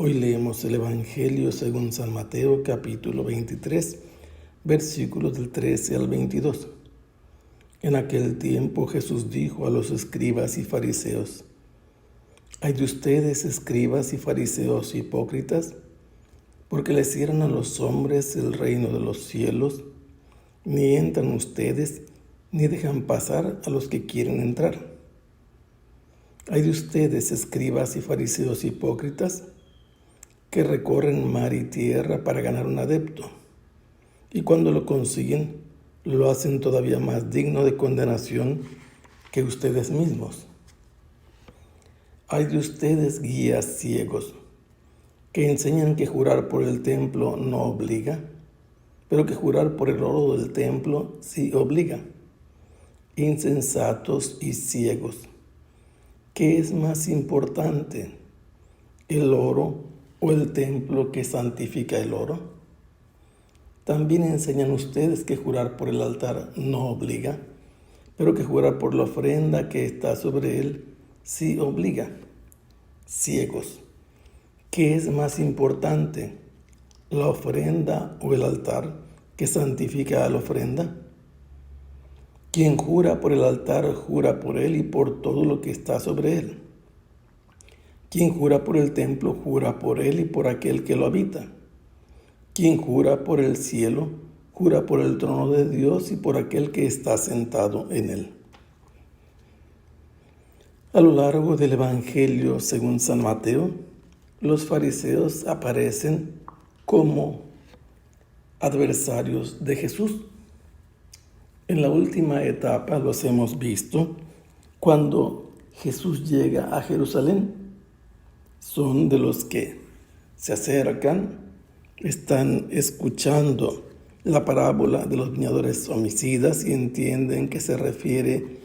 Hoy leemos el Evangelio según San Mateo, capítulo 23, versículos del 13 al 22. En aquel tiempo Jesús dijo a los escribas y fariseos: «Ay de ustedes, escribas y fariseos hipócritas, porque le cierran a los hombres el reino de los cielos, ni entran ustedes, ni dejan pasar a los que quieren entrar. Ay de ustedes, escribas y fariseos hipócritas, que recorren mar y tierra para ganar un adepto, y cuando lo consiguen, lo hacen todavía más digno de condenación que ustedes mismos. Ay de ustedes, guías ciegos, que enseñan que jurar por el templo no obliga, pero que jurar por el oro del templo sí obliga. Insensatos y ciegos, ¿qué es más importante, el oro o el templo que santifica el oro? También enseñan ustedes que jurar por el altar no obliga, pero que jurar por la ofrenda que está sobre él sí obliga. Ciegos, ¿qué es más importante, la ofrenda o el altar que santifica a la ofrenda? Quien jura por el altar jura por él y por todo lo que está sobre él. Quien jura por el templo jura por él y por aquel que lo habita. Quien jura por el cielo jura por el trono de Dios y por aquel que está sentado en él». A lo largo del Evangelio según San Mateo, los fariseos aparecen como adversarios de Jesús. En la última etapa los hemos visto cuando Jesús llega a Jerusalén. Son de los que se acercan, están escuchando la parábola de los viñadores homicidas y entienden que se refiere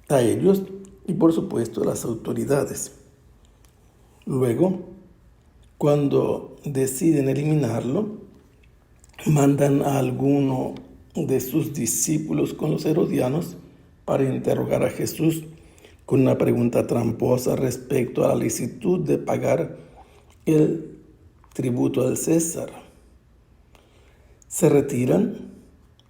a ellos y por supuesto a las autoridades. Luego, cuando deciden eliminarlo, mandan a alguno de sus discípulos con los herodianos para interrogar a Jesús con una pregunta tramposa respecto a la licitud de pagar el tributo al César. Se retiran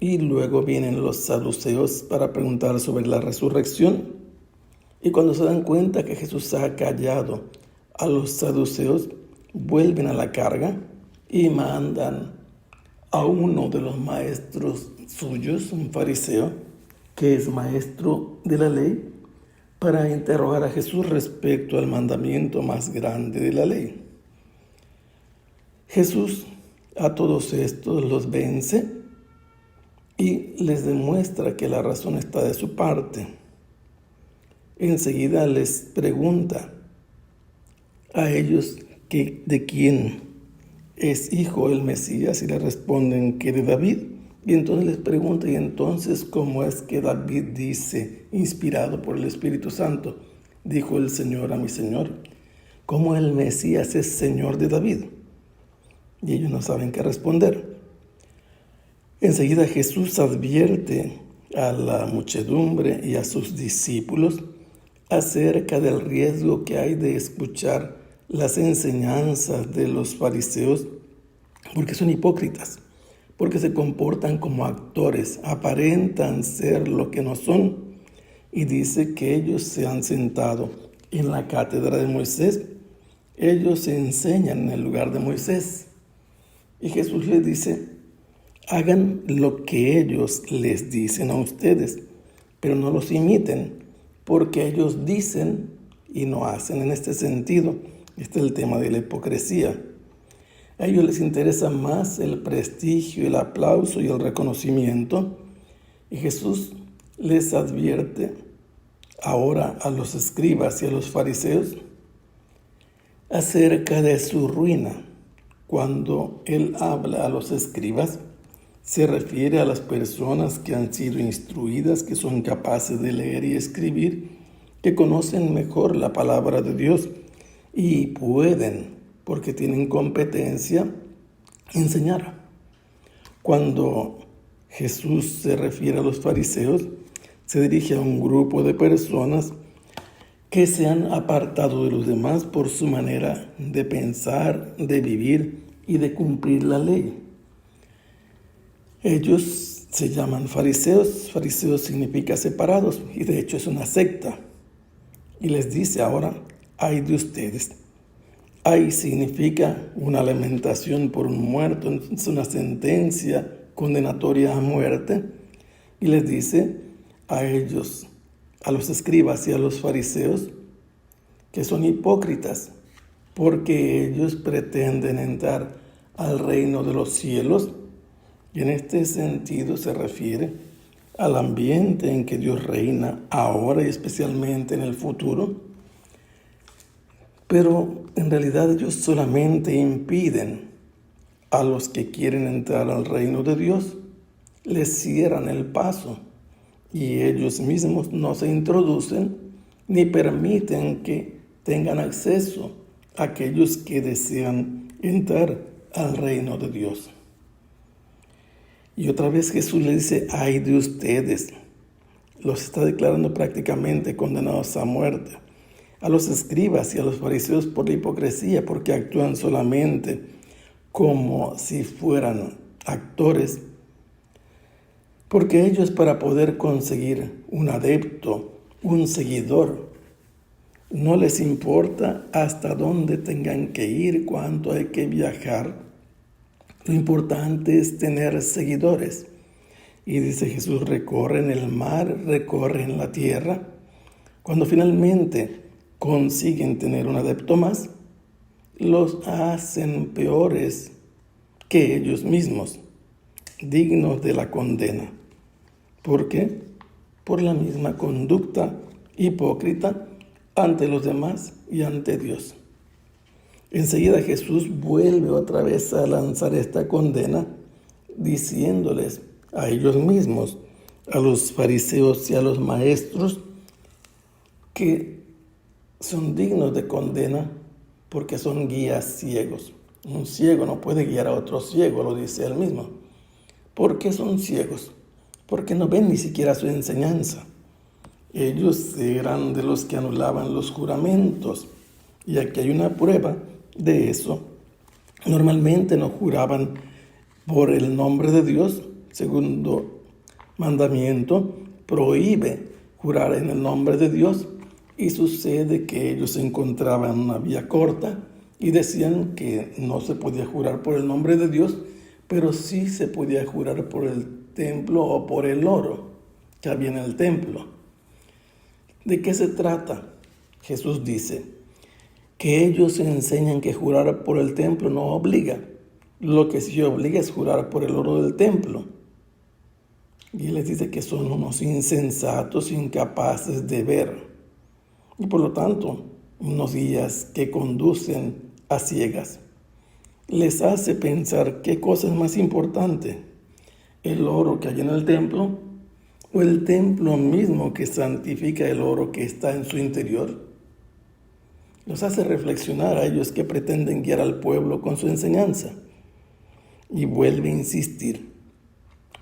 y luego vienen los saduceos para preguntar sobre la resurrección. Y cuando se dan cuenta que Jesús ha callado a los saduceos, vuelven a la carga y mandan a uno de los maestros suyos, un fariseo, que es maestro de la ley, para interrogar a Jesús respecto al mandamiento más grande de la ley. Jesús a todos estos los vence y les demuestra que la razón está de su parte. Enseguida les pregunta a ellos que de quién es hijo el Mesías y le responden que de David. Y entonces les pregunta, ¿y entonces cómo es que David dice, inspirado por el Espíritu Santo, dijo el Señor a mi Señor? ¿Cómo el Mesías es Señor de David? Y ellos no saben qué responder. Enseguida Jesús advierte a la muchedumbre y a sus discípulos acerca del riesgo que hay de escuchar las enseñanzas de los fariseos, porque son hipócritas, porque se comportan como actores, aparentan ser lo que no son, y dice que ellos se han sentado en la cátedra de Moisés, ellos enseñan en el lugar de Moisés. Y Jesús les dice, hagan lo que ellos les dicen a ustedes, pero no los imiten, porque ellos dicen y no hacen. En este sentido, este es el tema de la hipocresía. A ellos les interesa más el prestigio, el aplauso y el reconocimiento. Y Jesús les advierte ahora a los escribas y a los fariseos acerca de su ruina. Cuando Él habla a los escribas, se refiere a las personas que han sido instruidas, que son capaces de leer y escribir, que conocen mejor la palabra de Dios y pueden, porque tienen competencia, enseñar. Cuando Jesús se refiere a los fariseos, se dirige a un grupo de personas que se han apartado de los demás por su manera de pensar, de vivir y de cumplir la ley. Ellos se llaman fariseos. Fariseos significa separados y de hecho es una secta. Y les dice ahora, ay de ustedes. Ay significa una lamentación por un muerto, es una sentencia condenatoria a muerte. Y les dice a ellos, a los escribas y a los fariseos, que son hipócritas, porque ellos pretenden entrar al reino de los cielos, y en este sentido se refiere al ambiente en que Dios reina ahora y especialmente en el futuro, pero en realidad ellos solamente impiden a los que quieren entrar al reino de Dios, les cierran el paso y ellos mismos no se introducen ni permiten que tengan acceso a aquellos que desean entrar al reino de Dios. Y otra vez Jesús le dice, ay de ustedes, los está declarando prácticamente condenados a muerte. A los escribas y a los fariseos por la hipocresía, porque actúan solamente como si fueran actores, porque ellos para poder conseguir un adepto, un seguidor, no les importa hasta dónde tengan que ir, cuánto hay que viajar. Lo importante es tener seguidores. Y dice Jesús, recorren el mar, recorren la tierra. Cuando finalmente consiguen tener un adepto más, los hacen peores que ellos mismos, dignos de la condena. ¿Por qué? Por la misma conducta hipócrita ante los demás y ante Dios. Enseguida Jesús vuelve otra vez a lanzar esta condena, diciéndoles a ellos mismos, a los fariseos y a los maestros, que son dignos de condena porque son guías ciegos. Un ciego no puede guiar a otro ciego, lo dice él mismo. ¿Por qué son ciegos? Porque no ven ni siquiera su enseñanza. Ellos eran de los que anulaban los juramentos. Y aquí hay una prueba de eso. Normalmente no juraban por el nombre de Dios. Segundo mandamiento prohíbe jurar en el nombre de Dios. Y sucede que ellos se encontraban en una vía corta y decían que no se podía jurar por el nombre de Dios, pero sí se podía jurar por el templo o por el oro que había en el templo. ¿De qué se trata? Jesús dice que ellos enseñan que jurar por el templo no obliga. Lo que sí obliga es jurar por el oro del templo. Y él les dice que son unos insensatos, incapaces de ver. Y por lo tanto, unos guías que conducen a ciegas. Les hace pensar qué cosa es más importante, el oro que hay en el templo o el templo mismo que santifica el oro que está en su interior. Los hace reflexionar a ellos que pretenden guiar al pueblo con su enseñanza. Y vuelve a insistir,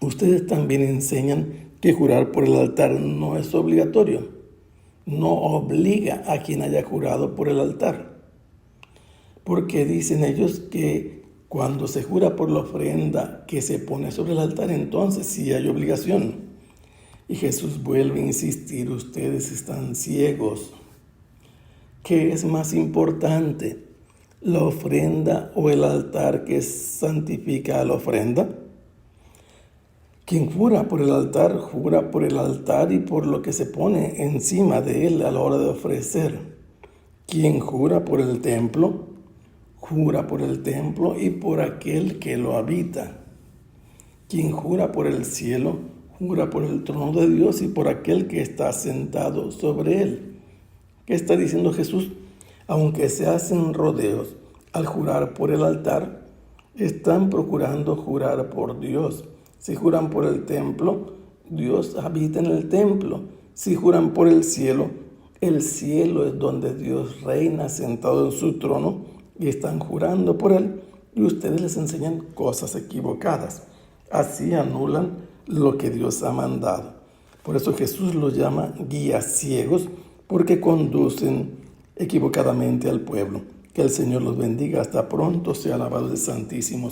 ustedes también enseñan que jurar por el altar no es obligatorio. No obliga a quien haya jurado por el altar. Porque dicen ellos que cuando se jura por la ofrenda que se pone sobre el altar, entonces sí hay obligación. Y Jesús vuelve a insistir, ustedes están ciegos. ¿Qué es más importante, la ofrenda o el altar que santifica a la ofrenda? Quien jura por el altar y por lo que se pone encima de él a la hora de ofrecer. Quien jura por el templo y por aquel que lo habita. Quien jura por el cielo, jura por el trono de Dios y por aquel que está sentado sobre él. ¿Qué está diciendo Jesús? Aunque se hacen rodeos al jurar por el altar, están procurando jurar por Dios. Si juran por el templo, Dios habita en el templo. Si juran por el cielo es donde Dios reina sentado en su trono y están jurando por él y ustedes les enseñan cosas equivocadas. Así anulan lo que Dios ha mandado. Por eso Jesús los llama guías ciegos, porque conducen equivocadamente al pueblo. Que el Señor los bendiga. Hasta pronto. Sea alabado el Santísimo.